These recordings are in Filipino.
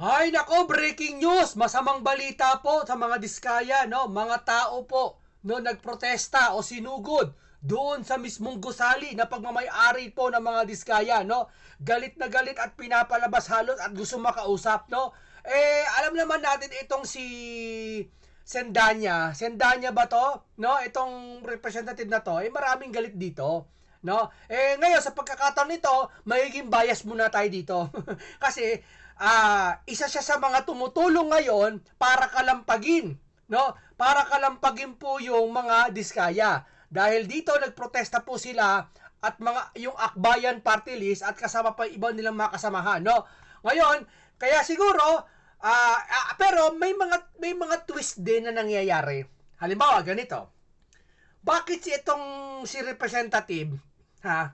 Hay nako, breaking news! Masamang balita po sa mga Diskaya, no? Mga tao po, no, nagprotesta o sinugod doon sa mismong gusali na pagmamay-ari po ng mga Diskaya, no? Galit na galit at pinapalabas halos at gusto makausap, no? Alam naman natin itong si Sendanya ba to? No, itong representative na to, maraming galit dito. No? Ngayon sa pagkakataon nito, magiging bias muna tayo dito. Kasi isa siya sa mga tumutulong ngayon para kalampagin, no? Para kalampagin po yung mga Diskaya. Dahil dito nagprotesta po sila at yung Akbayan Party List at kasama pa ibang nilang mga kasamahan, no? Ngayon, kaya siguro pero may mga twist din na nangyayari. Halimbawa, ganito. Bakit si representative, ha?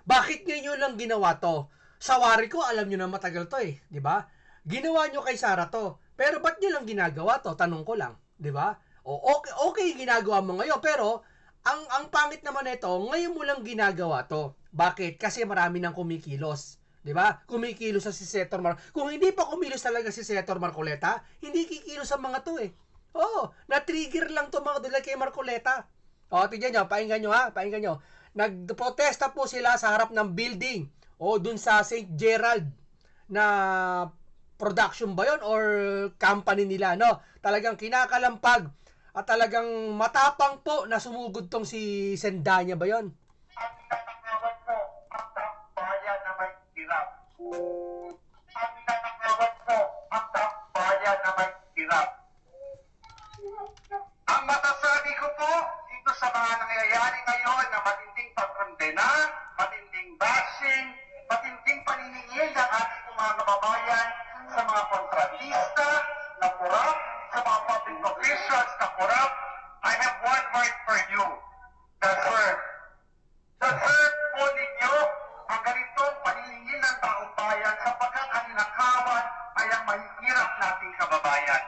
Bakit niyo lang ginawa to? Sa wari ko, alam niyo na matagal to eh, di ba? Ginawa niyo kay Sara to. Pero ba't niyo lang ginagawa to? Tanong ko lang, di ba? Okay ginagawa mo ngayon, pero ang pangit naman nito, ngayon mo lang ginagawa to. Bakit? Kasi marami nang kumikilos. 'Di ba? Kumikilos sa si Senator Kung hindi pa kumilos talaga si Senator Marcoleta, hindi kikilos ang mga to eh. Oo, na-trigger lang to mga dulay kay Marcoleta. Tingnan nyo, pakinggan nyo ha, pakinggan nyo. Nagprotesta po sila sa harap ng building dun sa St. Gerald na production ba yun or company nila, no? Talagang kinakalampag at talagang matapang po na sumugod tong si Sendanya ba yun? Ang nanangawan po ang bayan na may hirap. Ang masasabi ko po dito sa mga nangyayari ngayon na matinding pagkondena, matinding bashing, matinding paniningil ng ating mga kababayan sa mga kontratista na kurap, sa mga public officials na kurap, I have one word for you. Deserve. Deserve po ninyo ang ganitong paniningil ng taong bayan sapagkat ang nakawan ay ang mahihirap nating kababayan.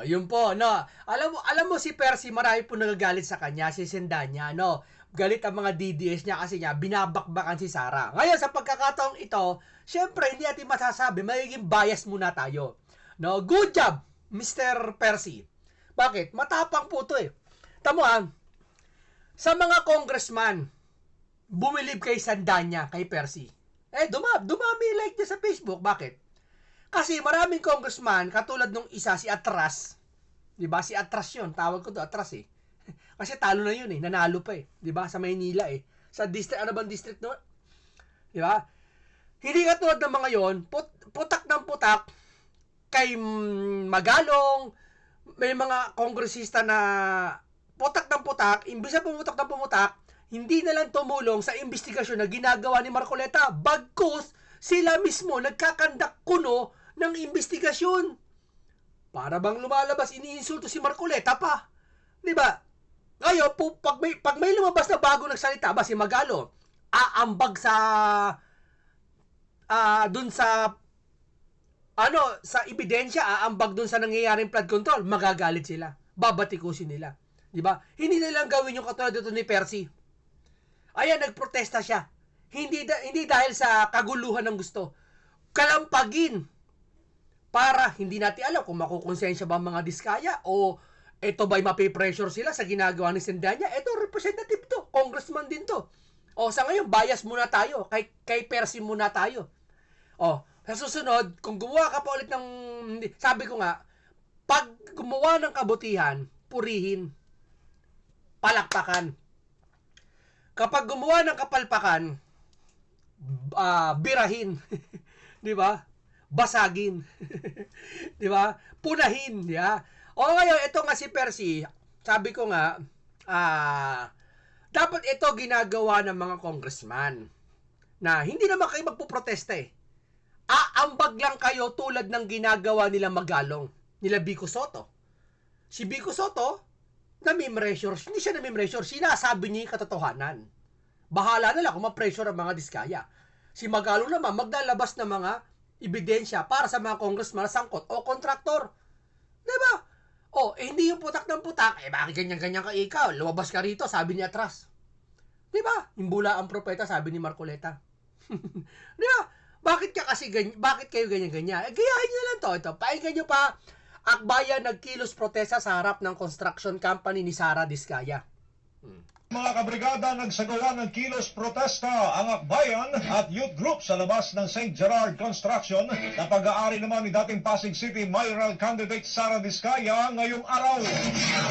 Yun po, no. Alam mo si Percy, marami po nagagalit sa kanya, si Sendanya, no. Galit ang mga DDS niya kasi niya binabakbakan si Sara. Ngayon sa pagkakataong ito, syempre hindi natin masasabi, magiging bias muna tayo. No, good job, Mr. Percy. Bakit? Matapang po 'to eh. Tamo sa mga congressman bumilib kay Sendanya, kay Percy. Dumami like niya sa Facebook. Bakit? Kasi maraming congressman, katulad nung isa, si Atras. Diba? Si Atras yun. Tawag ko to Atras eh. Kasi talo na yun eh. Nanalo pa eh. Diba? Sa Maynila eh. Sa district, ano bang district no? Diba? Hindi katulad ng mga yon, putak ng putak kay Magalong. May mga kongresista na putak ng putak, imbis na pumutak ng pumutak, hindi na lang tumulong sa investigasyon na ginagawa ni Marcoleta. Bagkus, sila mismo nagkakandak kuno ng investigasyon. Para bang lumalabas, iniinsulto si Marcoleta pa. Diba? Ngayon, pag may lumabas na bago nagsalita ba si Magalo, aambag sa dun sa sa ebidensya, aambag dun sa nangyayaring flood control, magagalit sila. Babatikusin nila. Diba? Hindi na lang gawin yung katulad dito ni Percy. Ayan, nagprotesta siya. Hindi dahil sa kaguluhan ng gusto. Kalampagin. Para hindi natin alam kung makukonsensya ba ang mga Diskaya o ito ba'y mapipressure sila sa ginagawa ni Sendanya. Ito, representative to. Congressman din to. Sa ngayon, bias muna tayo. Kay Percy muna tayo. Sa susunod, kung gumawa ka pa ulit ng... Sabi ko nga, pag gumawa ng kabutihan, purihin. Palakpakan. Kapag gumawa ng kapalpakan, birahin. 'Di ba? Basagin. 'Di ba? Punahin, di ba? Ngayon ito nga si Percy, sabi ko nga dapat ito ginagawa ng mga congressman na hindi naman kayo magpoprotesta eh. Aambag lang kayo tulad ng ginagawa nila Magalong, nila Vico Soto. Si Vico Soto, nami-pressure, hindi siya nami-pressure, sinasabi niya yung katotohanan. Bahala na lang kung ma-pressure ang mga Diskaya. Si Magalo naman, maglalabas ng mga ebidensya para sa mga congressman sangkot o kontraktor. Diba? Hindi yung putak ng putak, bakit ganyan-ganyan ka ikaw? Lumabas ka rito, sabi ni Atras. Diba? Imbula ang propeta, sabi ni Marcoleta. Diba? Bakit ka kasi ganyan? Bakit kayo ganyan-ganyan? Gayahin nyo lang to. Ito, painggan nyo pa. Akbayan nagkilos protesta sa harap ng construction company ni Sara Diskaya. Mga kabrigada, nagsagawa ng kilos protesta ang Akbayan at youth group sa labas ng St. Gerard Construction na pag-aari naman ni dating Pasig City mayoral candidate Sara Diskaya ngayong araw.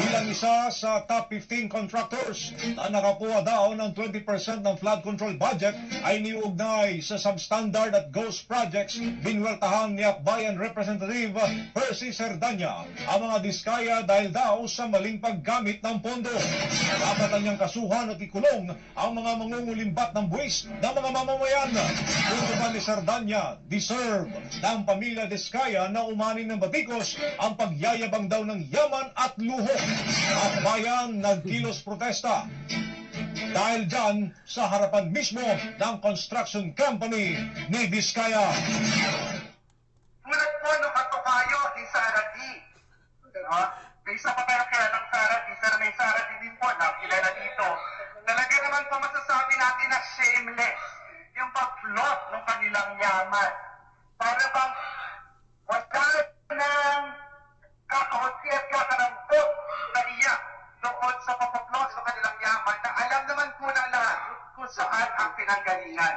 Bilang isa sa top 15 contractors na nakakuha daw ng 20% ng flood control budget ay niugnay sa substandard at ghost projects binweltahan ni Akbayan Representative Percy Cerdanya ang mga Diskaya dahil daw sa maling paggamit ng pondo. Dapat ang niyang kasuhan at ikulong ang mga mangungulimbat ng buwis ng mga mamamayan. Punto pa ni Cerdanya, deserve ng pamilya Diskaya na umani ng batikos ang pagyayabang daw ng yaman at luho. Akbayan nagkilos protesta dahil dyan sa harapan mismo ng construction company ni Diskaya. Tulad po ng katukayo ni Sara D. May isa pa tayo kaya ng Sara D. Sir, may Sara D din po na kilala dito. Talaga naman po masasabi natin na shameless yung pag-flop ng kanilang yaman. Para bang wala ng kakaunti at kakarampot na iyak doon sa pag-flop sa kanilang yaman na alam naman po ng lahat kung saan ang pinanggalingan.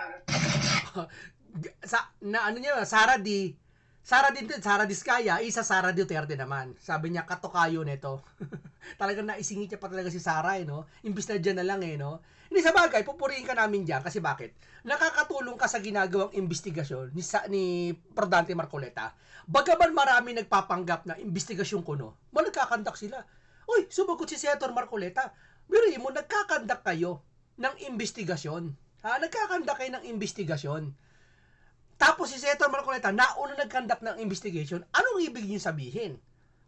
Sara Diskaya, isa Sara Duterte naman. Sabi niya, katukayo nito. Talagang naisingit niya pa talaga si Sara, no? Imbis na dyan na lang, no? Hindi sa bagay, pupurihin ka namin dyan. Kasi bakit? Nakakatulong ka sa ginagawang investigasyon ni Prodante Marcoleta. Bagaman marami nagpapanggap na investigasyon ko, no? Nagkakandak sila. Uy, sumagot si Senator Marcoleta. Biro mo, nagkakandak kayo ng investigasyon. Nagkakandak kayo ng investigasyon. Tapos si Senator Marcoleta, nauna nagkandak ng investigation. Anong ibig niyo sabihin?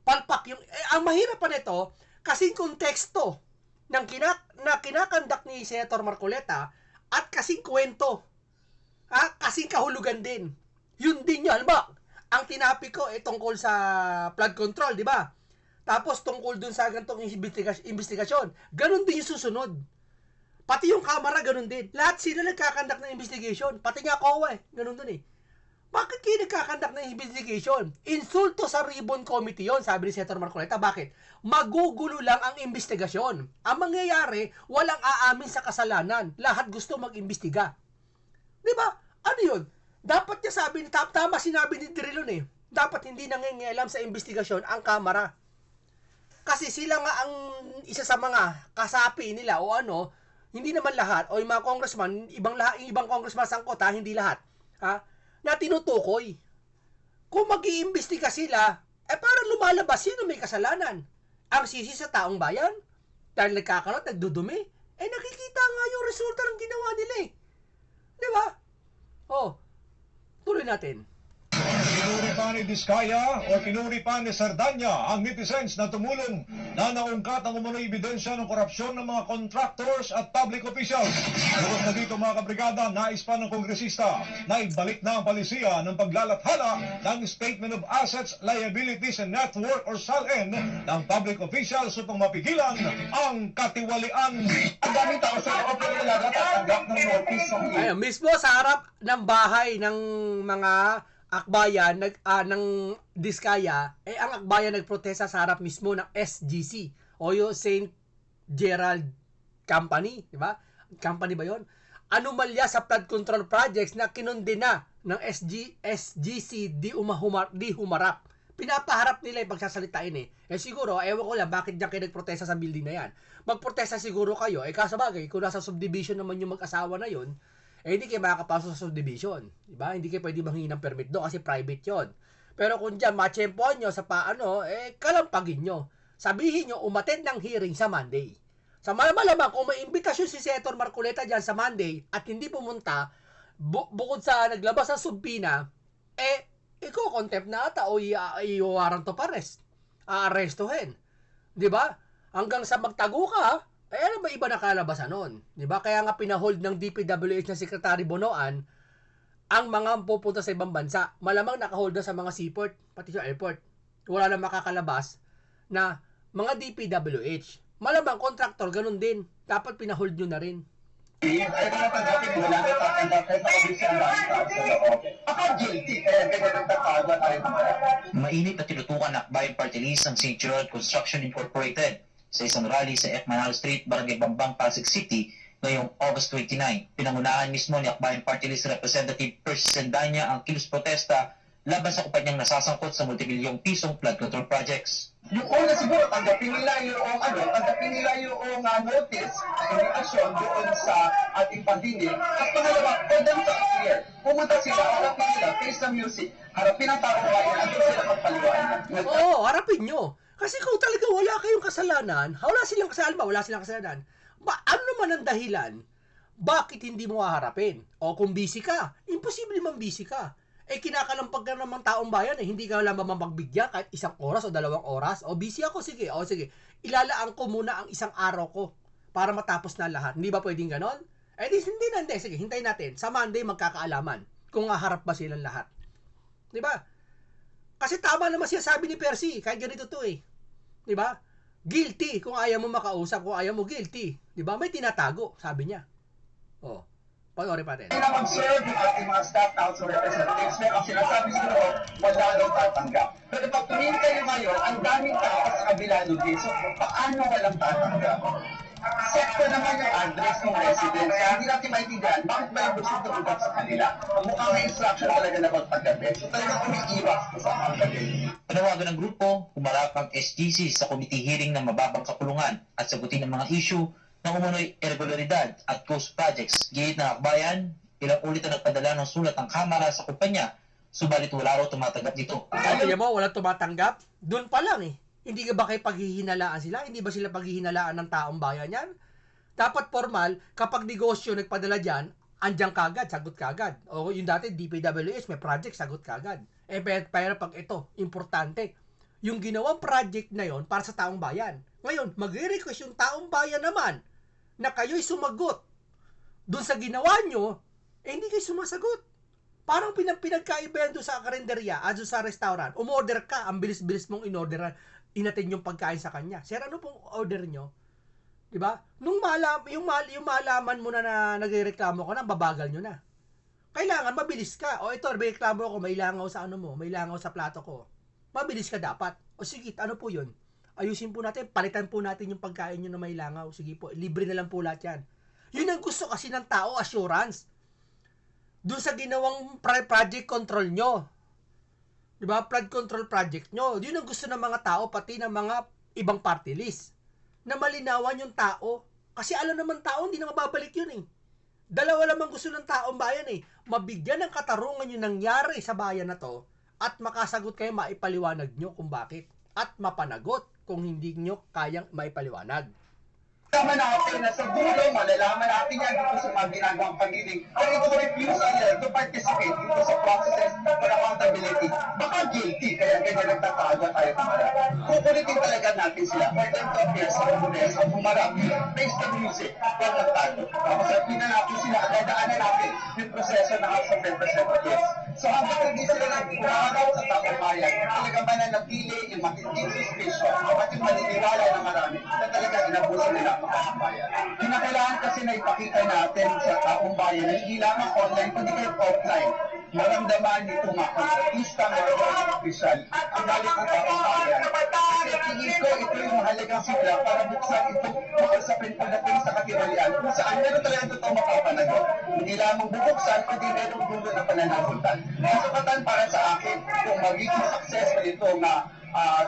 Palpak yung... ang mahirap pa nito, kasing konteksto ng kinakandak ni Senator Marcoleta at kasing kwento. Kasing kahulugan din. Yun din yun. Halimbawa, ang tinapi ko tungkol sa flood control, di ba? Tapos tungkol dun sa gantong investigasyon. Ganon din yung susunod. Pati yung kamera, ganun din. Lahat sila nagkakandak ng investigation. Pati nga COA, ganun din eh. Bakit kayo nagkakandak ng investigation? Insulto sa ribbon committee yon, sabi ni Senator Marcoleta. Bakit? Magugulo lang ang investigasyon. Ang mangyayari, walang aamin sa kasalanan. Lahat gusto mag-imbestiga. Di ba? Ano yun? Dapat niya sabi, tama sinabi ni Drilon eh. Dapat hindi nangingialam sa investigasyon ang kamera. Kasi sila nga ang isa sa mga kasapi nila o ano, hindi naman lahat, o yung mga congressman, ibang congressman sangkot hindi lahat, na tinutukoy. Kung mag-iimbestiga sila, parang lumalabas, sino may kasalanan? Ang sisi sa taong bayan? Dahil nagkakalat, nagdudumi? Nakikita nga yung resulta ng ginawa nila eh. Di ba? Tuloy natin. Pinuri pa ni Diskaya o pinuri pa ni Cerdanya ang netizens na tumulong na naungkat ang umano'y ebidensya ng korupsyon ng mga contractors at public officials. Bukod na dito mga kabrigada, nais pa ng kongresista na ibalik na ang palisiya ng paglalathala ng Statement of Assets, Liabilities and Net Worth or SALN ng public officials upang mapigilan ang katiwalian. Ang daming tao sa kapatid talaga tatanggap ng notice. Ayun, mismo sa harap ng bahay ng mga Akbayan ng Diskaya, ang Akbayan nagprotesta sa harap mismo ng SGC o yung St. Gerald Company, di ba? Company ba 'yon? Anomalya sa flood control projects na kinondena ng SGC di humarap. Pinapaharap nila yung pagsasalitain eh. Siguro, ewan ko lang bakit diyan kayo nagprotesta sa building na yan. Magprotesta siguro kayo, kaso bagay, kung nasa subdivision naman yung mag-asawa na yon, hindi kayo makakapasok sa subdivision. Diba? Hindi kayo pwede manghingi ng permit doon kasi private yon. Pero kung dyan, matsyempohan nyo sa paano, kalampagin nyo. Sabihin nyo, umattend ng hearing sa Monday. Sa malamang, kung may imbitasyon si Senator Marcoleta dyan sa Monday at hindi pumunta, bukod sa naglabas ng subpina, iko-contempt na ata o i-warrant of arrest. Aarestuhin. Diba? Hanggang sa magtago ka, ano ba iba na kalabasan nun? Diba? Kaya nga pinahold ng DPWH na Secretary Bonoan ang mga pupunta sa ibang bansa. Malamang nakahold na sa mga seaport, pati sa airport. Wala na makakalabas na mga DPWH. Malamang contractor, ganun din. Dapat pinahold nyo na rin. Ay mga tanggapin mo lang at tatanggapin sa kabisya ang dahil sa loob. Baka guilty, kaya ganyan ang tatawa tayo naman. Mainit na tinutukan ng Akbayan Party List ang St. Gerard Construction Incorporated sa isang rally sa Ekmanal Street, Barangay Bambang, Pasig City ngayong August 29. Pinangunahan mismo ni Akbayan Party List Representative Percy Sendanya ang kilos protesta laban sa kumpanyang nasasangkot sa multibilyong pisong flood control projects. Yung una siguro, tanggapin nila yung notice, invitation doon sa ating pandinig. At pangalawa, for them to appear. Pumunta sila, harapin nila, face the music, harapin ang taong bayan, at doon sila magpaliwanag. Oo, harapin nyo. Kasi kung talaga wala kayong kasalanan, wala silang kasalanan, ano naman ang dahilan? Bakit hindi mo haharapin? O kung busy ka, imposible man busy ka. Kinakalampag ka namang taong bayan, hindi ka lang mapagbigyan kahit 1 oras o 2 oras. O busy ako, sige. O sige, ilalaan ko muna ang 1 araw ko para matapos na lahat. Hindi ba pwedeng ganon? Hindi. Sige, hintayin natin. Sa Monday, magkakaalaman kung haharap ba silang lahat. Di ba? Kasi tama naman siya sabi ni Percy, kahit ganito to eh. Di ba? Guilty kung ayaw mo makausap, kung ayaw mo guilty. Di ba? May tinatago, sabi niya. Oh. Panoorin pa rin. Hindi na mag-serve yung ating mga staff council representatives. Pero ang sinasabi siguro, wala daw tatanggap. Pero pag tumingin kayo ngayon, ang daming tao sa kabila doon. So, paano walang tatanggap? Sekto naman yung address ng residents. Kaya hindi natin maintindihan, bakit ba yung gusto tumugap sa kanila? Mukhang may instruction talaga na magpaggabi. So, talagang umiiwas sa paggabi. Panawagan ng grupo, humarap ang SGC sa committee hearing ng mababang kapulungan at sagutin ang mga issue ng umunoy irregularidad at ghost projects. Gihit ng Akbayan, ilang ulit na nagpadala ng sulat ng kamera sa kumpanya, subalit wala raw tumatanggap dito. Sabi mo, walang tumatanggap? Doon pa lang eh. Hindi ka ba kayo paghihinalaan sila? Hindi ba sila paghihinalaan ng taong bayan yan? Dapat formal, kapag negosyo nagpadala dyan, andyan kagad, sagot kagad. O yung dati, DPWH, may project, sagot kagad. Pero pag ito, importante, yung ginawang project na yon para sa taong bayan. Ngayon, mag-request yung taong bayan naman na kayo'y sumagot doon sa ginawa nyo, hindi kayo sumasagot. Parang pinagkaibayan doon sa karinderya, doon sa restaurant, umorder ka, ang bilis-bilis mong inorderan, inatin yung pagkain sa kanya. Sir, ano pong order nyo? Diba? Nung yung malaman mo na nagrereklamo ka na, babagal nyo na. Kailangan mabilis ka. O ito, reklamo ako, may langaw sa ano mo, may langaw sa plato ko. Mabilis ka dapat. O sige, ano po yun? Ayusin po natin, palitan po natin yung pagkain nyo na may langaw. Sige po, libre na lang po lahat yan. Yun ang gusto kasi ng tao, assurance. Doon sa ginawang project control nyo. Diba? Flood control project nyo. Yun ang gusto ng mga tao, pati ng mga ibang party list. Na malinawan yung tao. Kasi alam naman tao, hindi na mababalik yun eh. Dalawa lamang gusto ng taong bayan eh. Mabigyan ng katarungan yung nangyari sa bayan na to at makasagot kayo, maipaliwanag nyo kung bakit. At mapanagot kung hindi nyo kayang maipaliwanag. Malalaman natin na sa dulo, malalaman natin yan dito sa mga ginagawang pagdinig. Kung ito refusal to participate dito sa processes for accountability, baka guilty, kaya ganyan nagtatago tayo kumara. Kukulitin talaga natin sila. For them to appear sa Mesa, humarap, face the music, huwag nagtago. Tapos sabihin na natin sila, dadaanan natin yung proseso ng House of Representatives. So hanggang hindi sila nagkuraw sa taong bayan, talaga mananatili yung matinding suspicion at yung maniniwala ng marami na talaga inabuso nila ang taong bayan. Kinakailangan kasi na ipakita natin sa taong bayan na hindi lamang online, kundi kayo offline. Maramdaman nito mga kontrapista, mga opisyal, ang galit ng taong bayan. Kasi tingin ko ito yung mahalagang sigla para buksan ito makasapin pagdating sa katiwalian kung saan meron talagang totoong mapapanagot. Hindi lamang bubuksan, kundi merong gulo na pananagutan. Masukatan para sa akin kung magiging successful ito na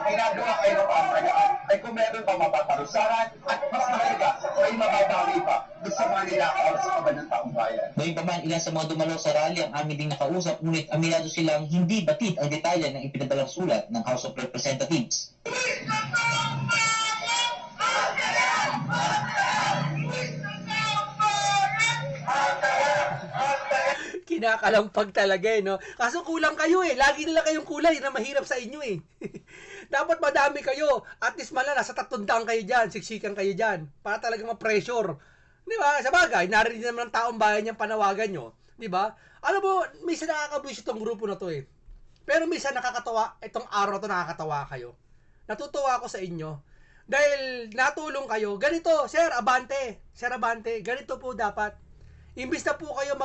ginagawa kayo ng pamahalaan ay kung meron pa mapaparusahan at mas mahalaga ay mababawi pa doon sa mga nilakaw sa kaban ng taong bayan. Gayun pa man, ilan sa mga dumalo sa rally ang amin ding nakausap, ngunit aminado silang hindi batid ang detalye ng ipinadalang sulat ng House of Representatives. Kinakalampag talaga eh, no? Kaso kulang kayo eh. Lagi nila kayong kulay na mahirap sa inyo eh. Dapat madami kayo. At least malala, sa 300 kayo dyan, siksikan kayo dyan. Para talaga ma-pressure. Di ba? Sa bagay, narinig naman ng taong bayan yung panawagan nyo. Di ba? Alam mo, minsan nakakabwish itong grupo na to eh. Pero minsan nakakatawa, itong araw to nakakatawa kayo. Natutuwa ako sa inyo. Dahil natulong kayo, ganito, Sir Abante, ganito po dapat. Imbis na po kayo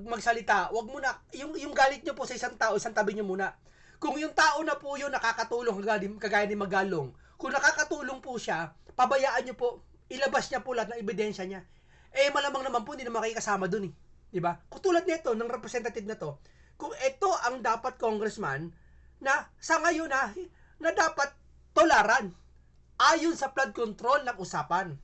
magsalita, wag muna yung galit nyo po sa isang tao, isang tabi nyo muna. Kung yung tao na po yun nakakatulong kagaya ni Magalong, kung nakakatulong po siya, pabayaan nyo po, ilabas niya po lahat ng ebidensya niya. Eh malamang naman po hindi na makikasama dun eh. 'Di ba? Katulad nito ng representative na to, kung ito ang dapat congressman na sa ngayon na dapat tolaran ayon sa flood control ng usapan.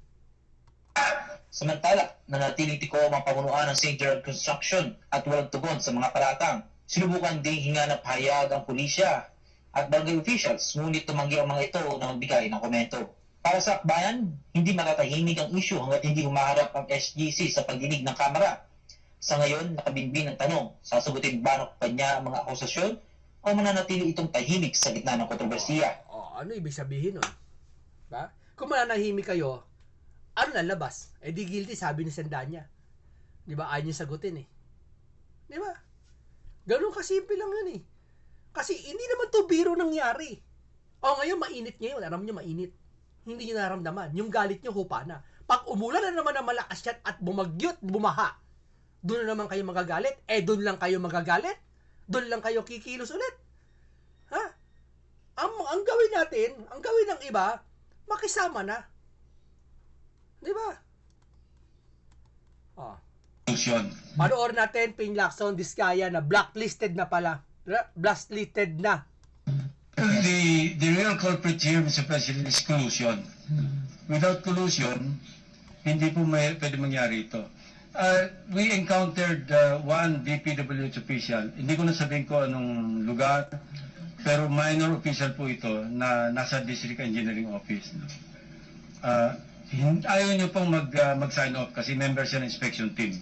Samantala, nanatiling tiko ang pamunuan ng St. Gerard Construction at walang tugon sa mga paratang. Sinubukan ding hinga ng pahayag ang pulisya at barangay officials, ngunit tumanggi ang mga ito na magbigay ng komento. Para sa akbayan, hindi matatahimik ang issue hanggat hindi humaharap ang SGC sa pagdinig ng Kamara. Sa ngayon, nakabinbin ang tanong, sasagutin ba ng kanya ang mga akusasyon o mananatili itong tahimik sa gitna ng kontrobersiya? Ano ibig sabihin nun? Ba? Kung mananahimik kayo, ano lalabas? Eh di guilty, sabi ni Sendanya. Di ba? Ayaw niya sagutin eh. Di ba? Ganun kasimple lang yun eh. Kasi hindi naman to biro nangyari. Ngayon mainit ngayon. Alam niyo mainit. Hindi niyo naramdaman. Yung galit niyo hupa na. Pag umulan na naman na malakas yan at bumagyot, bumaha, doon na naman kayo magagalit. Doon lang kayo magagalit. Doon lang kayo kikilos ulit. Ha? Ang gawin natin, ang gawin ng iba, makisama na. Di ba? Panoorin natin, Ping Lacson, Diskaya na blacklisted na pala. Blacklisted na. The real culprit here, Mr. President, is collusion. Without collusion, hindi po pwede mangyari ito. We encountered one DPWH official. Hindi ko na sabihin ko anong lugar, pero minor official po ito na nasa District Engineering Office. Ayaw nyo pong mag-sign off kasi member siya ng inspection team.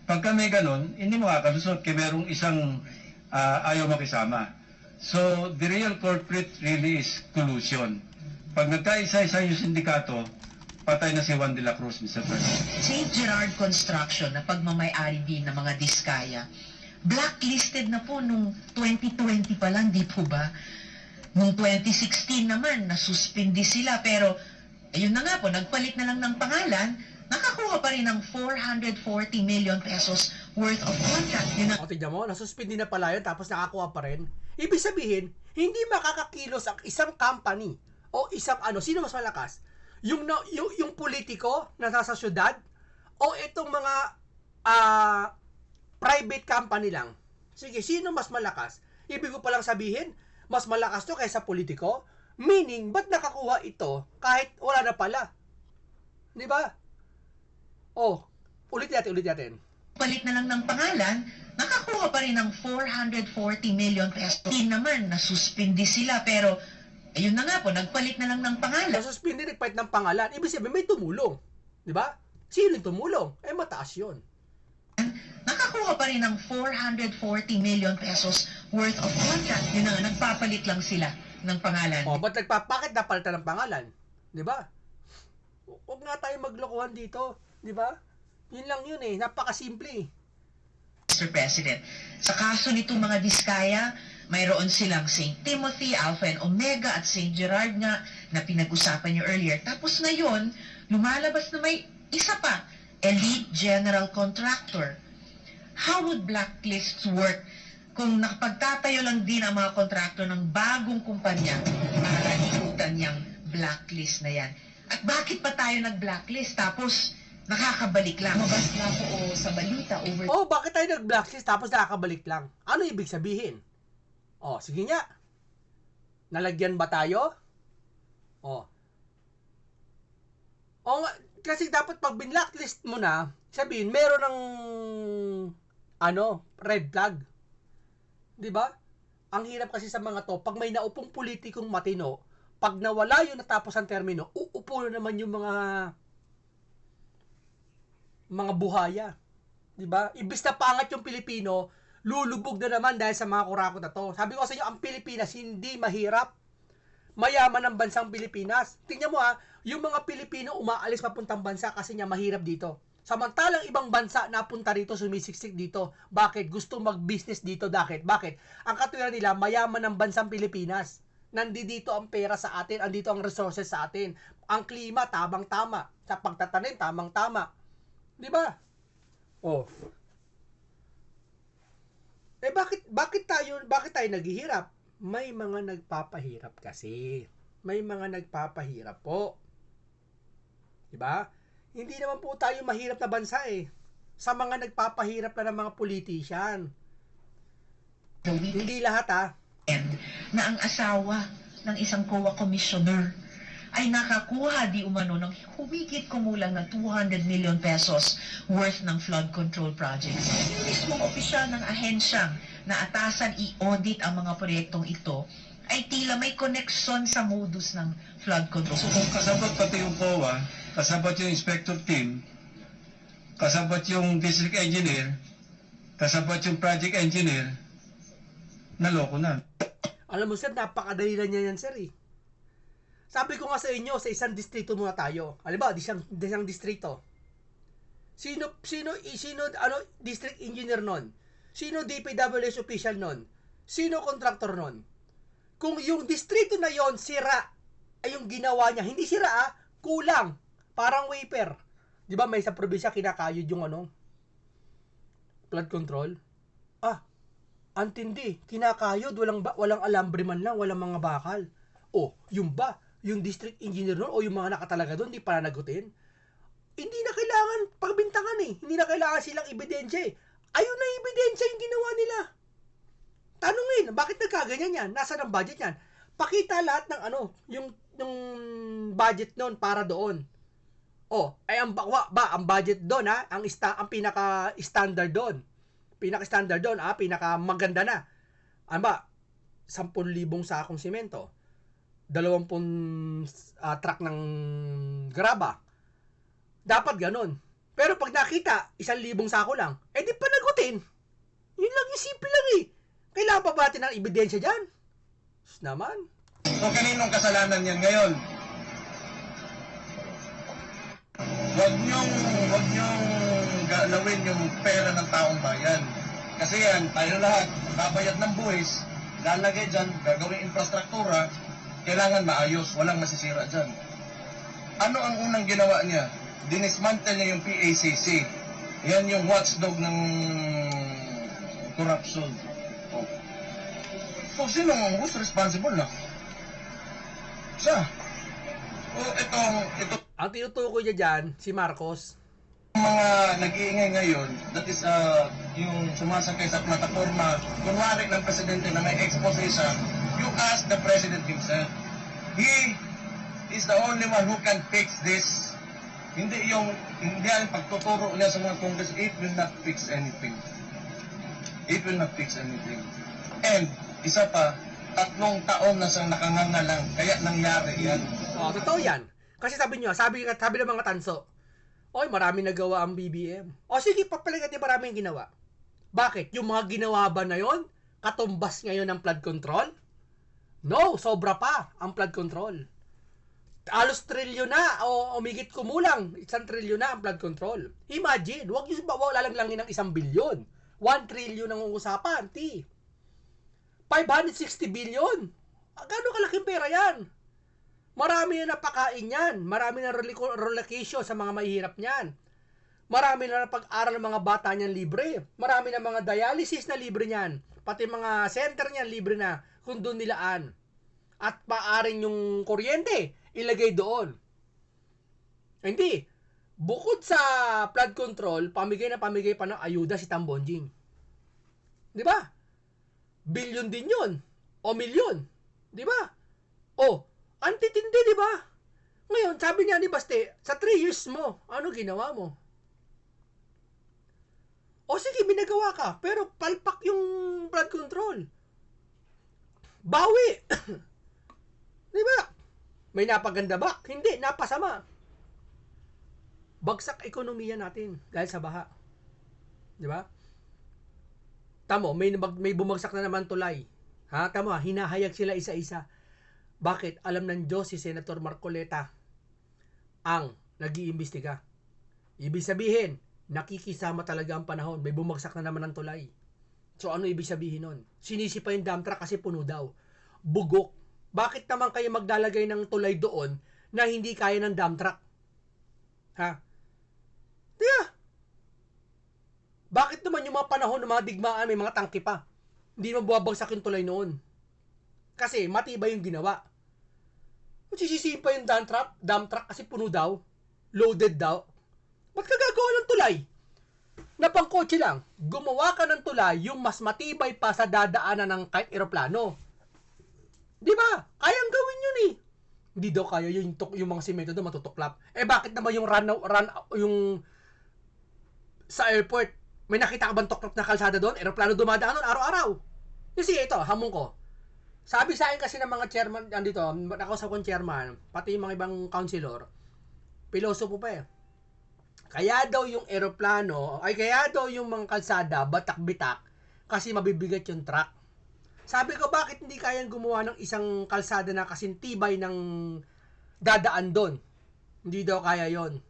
Pagka may ganun, hindi makakalusot kaya merong isang ayaw makisama. So, the real culprit really is collusion. Pag nagkaisa-isa yung sindikato, patay na si Juan de la Cruz, Mr. President. St. Gerard Construction na pagmamayari din ng mga Diskaya, blacklisted na po nung 2020 pa lang, di po ba? Nung 2016 naman, nasuspindi sila, pero ayun na nga po, nagpalit na lang ng pangalan, nakakuha pa rin ng 440 million pesos worth of contract. Yun ang Tignan mo, nasuspindi na pala yun, tapos nakakuha pa rin. Ibig sabihin, hindi makakakilos ang isang company o isang sino mas malakas? Yung politiko na nasa syudad o itong mga private company lang? Sige, sino mas malakas? Ibig ko palang sabihin, mas malakas to kaysa politiko? Meaning, ba't nakakuha ito kahit wala na pala? Di ba? Ulit natin. palit na lang ng pangalan, nakakuha pa rin ng 440 million pesos. Hindi naman, nasuspindi sila, pero ayun na nga po, nagpalit na lang ng pangalan. Nasuspindi, nagpalit ng pangalan. Ibig sabihin, may tumulong. Di ba? Sino yung tumulong? Mataas yun. Nakakuha pa rin ng 440 million pesos worth of contract. Yun na nga, nagpapalit lang sila ng pangalan. Ba't bakit napalitan ng pangalan? Di ba? Huwag nga tayo maglokohan dito. Di ba? Yun lang yun napakasimple Mr. President, sa kaso nitong mga Diskaya, mayroon silang St. Timothy, Alpha and Omega at St. Gerard nga na pinag-usapan niyo earlier. Tapos ngayon, lumalabas na may isa pa, Elite General Contractor. How would blacklists work kung nakapagtatayo lang din ang mga kontraktor ng bagong kumpanya para ikutan niyang blacklist na yan? At bakit pa tayo nag-blacklist? Tapos, nakakabalik lang. Mabas na po sa balita over... bakit tayo nag-blacklist tapos nakakabalik lang? Ano ibig sabihin? Sige nga. Nalagyan ba tayo? Kasi dapat pag blacklist mo na, sabihin, meron ng red flag. 'Di ba? Ang hirap kasi sa mga to, pag may naupong politikong matino, pag nawala yun natapos ang termino, uupo na naman yung mga buhaya. 'Di ba? Imbis na pangat yung Pilipino, lulubog na naman dahil sa mga kurakot na to. Sabi ko sa inyo, ang Pilipinas hindi mahirap. Mayaman ang bansang Pilipinas. Tingnan mo yung mga Pilipino umaalis papuntang bansa kasi niya mahirap dito. Samantalang ibang bansa napunta rito, sumisiksik dito. Bakit? Gusto mag-business dito. Bakit? Ang katuwiran nila, mayaman ang bansang Pilipinas. Nandito ang pera sa atin, andito ang resources sa atin. Ang klima, tamang-tama. Sa pagtatanim, tamang-tama. Di ba? Oh. Eh bakit tayo naghihirap? May mga nagpapahirap kasi. May mga nagpapahirap po. 'Di ba? Hindi naman po tayo mahirap na bansa eh. Sa mga nagpapahirap na ng mga politician. The Hindi lahat ah. weekend na ang asawa ng isang COA commissioner ay nakakuha di umano ng humigit kumulang ng 200 million pesos worth ng flood control projects. Yung mismong opisyal ng ahensyang na atasan i-audit ang mga proyektong ito ay tila may koneksyon sa modus ng flood control. So kung kasabot pati yung COA, kasabot yung inspector team, kasabot yung district engineer, kasabot yung project engineer, naloko na. Alam mo sir, napakadali na niya yan sir eh. Sabi ko nga sa inyo, sa isang distrito muna tayo. Halimbawa, isang distrito. Sino district engineer nun? Sino DPWH official nun? Sino contractor nun? Kung yung distrito na yon sira, ay yung ginawa niya, hindi sira kulang. Parang wiper. Di ba may sa probinsya kinakayod yung flood control? Antindi, kinakayod, walang alambre man lang, walang mga bakal. Yung district engineer nun o yung mga nakatalaga doon, di pananagutin. Hindi na kailangan pagbintangan eh. Hindi na kailangan silang ebidensya eh. Ayun na ebidensya yung ginawa nila. Tanungin, bakit nagkaganyan yan? Nasaan ang budget yan? Pakita lahat ng yung budget noon para doon. Ang budget doon ang pinaka-standard doon. Pinaka-standard doon, pinaka-maganda na. Ano ba? 10,000 sakong simento. 20 truck ng graba. Dapat ganun. Pero pag nakita, 1,000 sako lang, di panagutin. Yun lang, yung simple lang eh. Kailangan pa ba natin ng ebidensya dyan? Sus naman. So kaninong kasalanan yan ngayon? Huwag niyong galawin yung pera ng taong bayan. Kasi yan, tayo lahat, babayad ng buwis, lalagay dyan, gagawin infrastruktura, kailangan maayos, walang masisira dyan. Ano ang unang ginawa niya? Dinismantle niya yung PACC. Yan yung watchdog ng corruption. So, sino ang most responsible na? Siya. Ito Ang tinutukoy niya dyan, si Marcos. mga nag-iingay ngayon, that is yung sumasakay sa plataforma, kunwari ng presidente na may expose siya, you ask the president himself. He is the only one who can fix this. Hindi ang pagtuturo niya sa mga Congress, it will not fix anything. It will not fix anything. And, isa pa, 3 taon na siyang nakanganga lang, kaya nangyari yan. Totoo yan. Kasi sabi ng mga tanso, marami nagawa ang BBM. Sige, papalagat niya marami yung ginawa. Bakit? Yung mga ginawa ba na yon katumbas ngayon ng flood control? No, sobra pa ang flood control. Alos trilyon na o umigit kumulang 1 trilyon na ang flood control. Imagine, wag lalanglangin ng 1 bilyon. 1 trilyon ang uusapan, 560 billion. Gano'ng kalaking pera yan? Marami na napakain yan. Marami na relocation sa mga mahihirap niyan. Marami na pag-aral ng mga bata niyan libre. Marami na mga dialysis na libre niyan. Pati mga center niyan libre na kung doon nilaan. At paaring yung kuryente, ilagay doon. Hindi. Bukod sa flood control, pamigay pa ng ayuda si Tambonjing. Di ba? Bilyon din yun. O milyon. Di ba? Antitindi, di ba? Ngayon, sabi niya ni Baste, sa 3 years mo, ano ginawa mo? Sige, binagawa ka, pero palpak yung flood control. Bawi. Di ba? May napaganda ba? Hindi, napasama. Bagsak ekonomiya natin dahil sa baha. Di ba? Tamo, may bumagsak na naman tulay. Tamo, hinahayag sila isa-isa. Bakit? Alam ng Diyos si Senator Marcoleta ang nag-iimbestiga. Ibig sabihin, nakikisama talaga ang panahon. May bumagsak na naman ng tulay. So ano ibig sabihin nun? Sinisi pa yung dump truck kasi puno daw. Bugok. Bakit naman kayo maglalagay ng tulay doon na hindi kaya ng dump truck? Bakit naman yung mga panahon ng mga digmaan may mga tangke pa? Hindi naman buwabagsak yung tulay noon. Kasi matibay yung ginawa. Sisisihin pa yung dump truck kasi puno daw. Loaded daw. Ba't ka gagawa ng tulay? Na pangkotse lang. Gumawa ka ng tulay yung mas matibay pa sa dadaanan ng kahit eroplano. Di ba? Kayang gawin yun eh. Hindi daw kaya yung mga simento doon matutuklap. Bakit naman yung yung sa airport, may nakita ka bang tuklap na kalsada doon? Eroplano dumadaan doon araw-araw. Kasi ito, hamon ko. Sabi sa akin kasi ng mga chairman, andito, nakausap kong chairman, pati yung mga ibang councilor, pilosopo pa eh. Kaya daw yung eroplano, kaya daw yung mga kalsada, batak-bitak, kasi mabibigat yung truck. Sabi ko, bakit hindi kayang gumawa ng isang kalsada na kasintibay ng dadaan doon? Hindi daw kaya yon.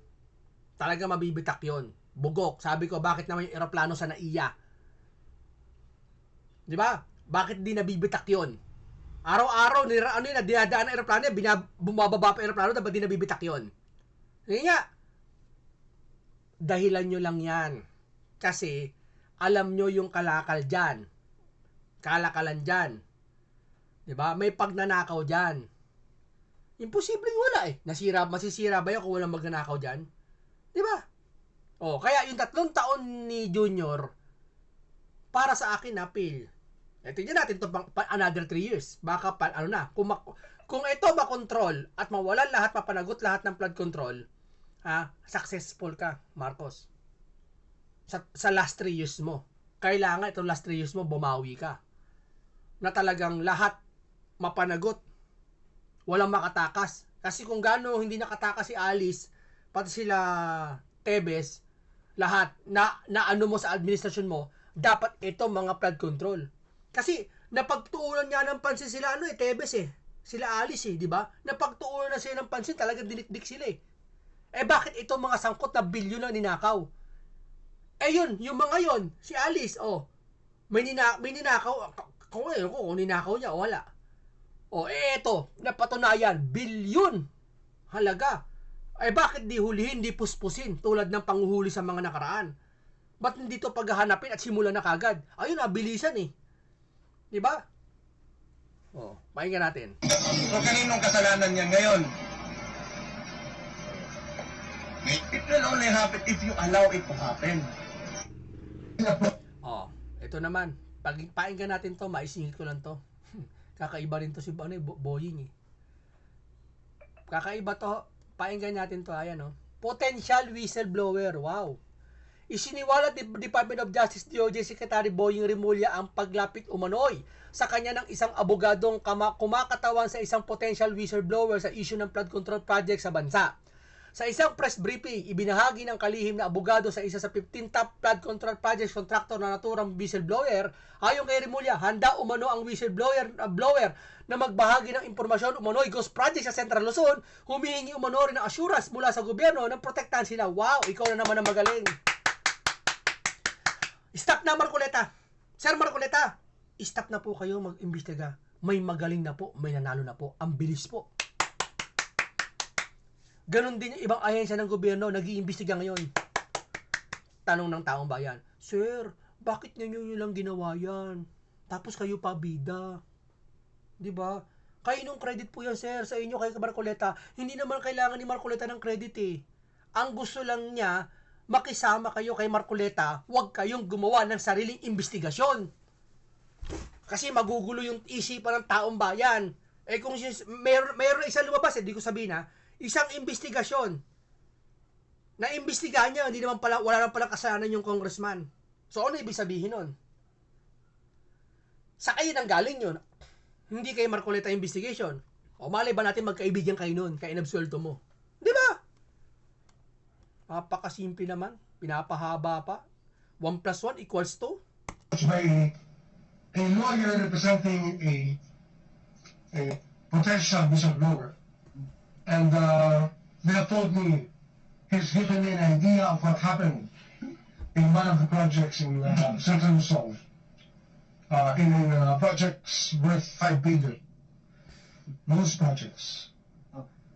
Talaga mabibitak yon. Bugok. Sabi ko, bakit naman yung eroplano sa NAIA? Di ba? Bakit di nabibitak yon? Araw-araw, dinadaan ng eroplano, bumababa pa eroplano, dapat di nabibitak yon. Hindi nga. Dahilan nyo lang yan. Kasi, alam nyo yung kalakalan dyan. Diba? May pagnanakaw dyan. Imposibleng wala eh. Masisira ba yun kung walang magnanakaw dyan? Diba? Kaya yung 3 taon ni Junior, para sa akin, appeal. Tingnan natin ito another 3 years. Baka kung ito makontrol at mawalan lahat, mapanagot lahat ng flood control, successful ka, Marcos. Sa last 3 years mo. Kailangan itong last 3 years mo, bumawi ka. Na talagang lahat mapanagot. Walang makatakas. Kasi kung gaano hindi nakatakas si Alice, pati sila Tebes, lahat na ano mo sa administrasyon mo, dapat ito mga flood control. Kasi napagtuunan nga ng pansin sila Tebes sila Alice di ba? Napagtuunan na sila ng pansin, talagang dinikdik sila bakit itong mga sangkot na bilyon na ninakaw? Yun, yung mga yon, si Alice, may ninakaw, kung ninakaw niya o wala. Eto, napatunayan, bilyon halaga. Bakit di hulihin, di puspusin, tulad ng panguhuli sa mga nakaraan? Ba't hindi to paghahanapin at simulan na kagad? Ayun, bilisan Di ba? Pakinggan natin. So kaninong kasalanan yan ngayon? It will only happen if you allow it to happen. Ito naman. Pakinggan natin to, maisingit ko lang to. Kakaiba rin to si Boying Kakaiba to. Pakinggan natin to, ayan Potential whistleblower, wow. Isiniwalat ni Department of Justice DOJ Secretary Boying Rimulya ang paglapit umano'y sa kanya ng isang abogadong kumakatawan sa isang potential whistleblower sa issue ng flood control project sa bansa. Sa isang press briefing, ibinahagi ng kalihim na abogado sa isa sa 15 top flood control projects contractor na naturang whistleblower, ayon kay Rimulya, handa umano ang whistleblower na magbahagi ng impormasyon umano'y ghost project sa Central Luzon, humihingi umano rin ng assurance mula sa gobyerno na protektahan sila. Wow, ikaw na naman ang magaling. Stop na, Marcoleta. Sir Marcoleta, stop na po kayo mag-imbestiga. May magaling na po, may nanalo na po. Ang bilis po. Ganon din yung ibang ahensya ng gobyerno, nag-iimbestiga ngayon. Tanong ng taong bayan, Sir, bakit ninyo lang ginawa yan? Tapos kayo pa bida. Diba? Kayo nung credit po yan, sir, sa inyo kay Marcoleta. Hindi naman kailangan ni Marcoleta ng credit Ang gusto lang niya, makisama kayo kay Marcoleta, huwag kayong gumawa ng sariling investigasyon. Kasi magugulo yung isipan ng taong bayan. Kung mayroon isang lumabas, di ko sabihin isang investigasyon na imbestigahan niya, hindi naman pala, wala naman palang kasalanan yung congressman. So, ano ibig sabihin nun? Sa kayo nang galing yun, hindi kay Marcoleta investigation. Malay ba natin magkaibigan kayo nun, kaya inabsuelto mo? Di ba? Napakasimple naman, pinapahaba pa. 1 + 1 = 2. By a lawyer representing a potential whistleblower. And they have told me he's given me an idea of what happened in one of the projects in Central Luzon. In projects worth 5 billion. Those projects.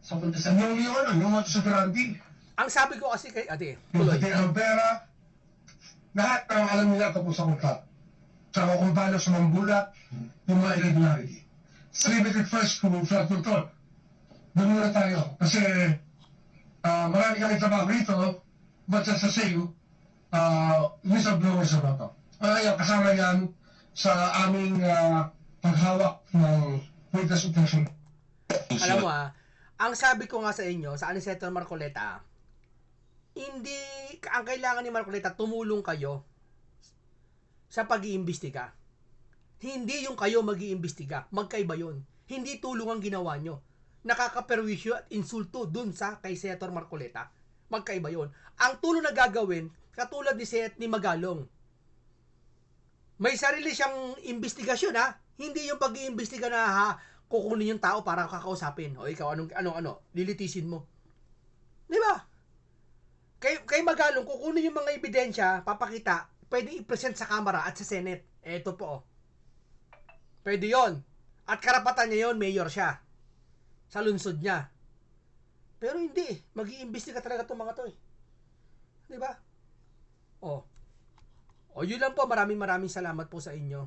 So kung Yung mga sa Grandi, Ang sabi ko kasi kay ate, yung tuloy. sa Ampera, lahat ng alam nila tapos sa kontra. Tsaka kung paano sumambulat yung mga irregularity. Limited first to flood control. Doon muna tayo. Kasi marami kami trabaho rito, but just to say, whistleblowers na to. Kasama yan sa aming paghawak ng witness protection. Alam mo ang sabi ko nga sa inyo, sa ni Senator Marcoleta, hindi, ang kailangan ni Marcoleta, tumulong kayo sa pag-iimbestiga. Hindi yung kayo mag-iimbestiga. Magkaiba yun. Hindi tulong ang ginawa nyo. Nakakaperwisyo at insulto dun sa kay Senator Marcoleta. Magkaiba yun. Ang tulong na gagawin, katulad ni Magalong, may sarili siyang investigasyon Hindi yung pag-iimbestiga na kukunin yung tao para kakausapin. O ikaw, ano, lilitisin mo. Di ba? Kay Magalong, kukunin yung mga ebidensya, papakita, pwede i-present sa Kamara at sa Senate. Eto po. Pwede yon. At karapatan niya yon, mayor siya. Sa lungsod niya. Pero hindi. Mag-iimbestiga talaga itong mga to Di ba? O yun lang po. Maraming salamat po sa inyo.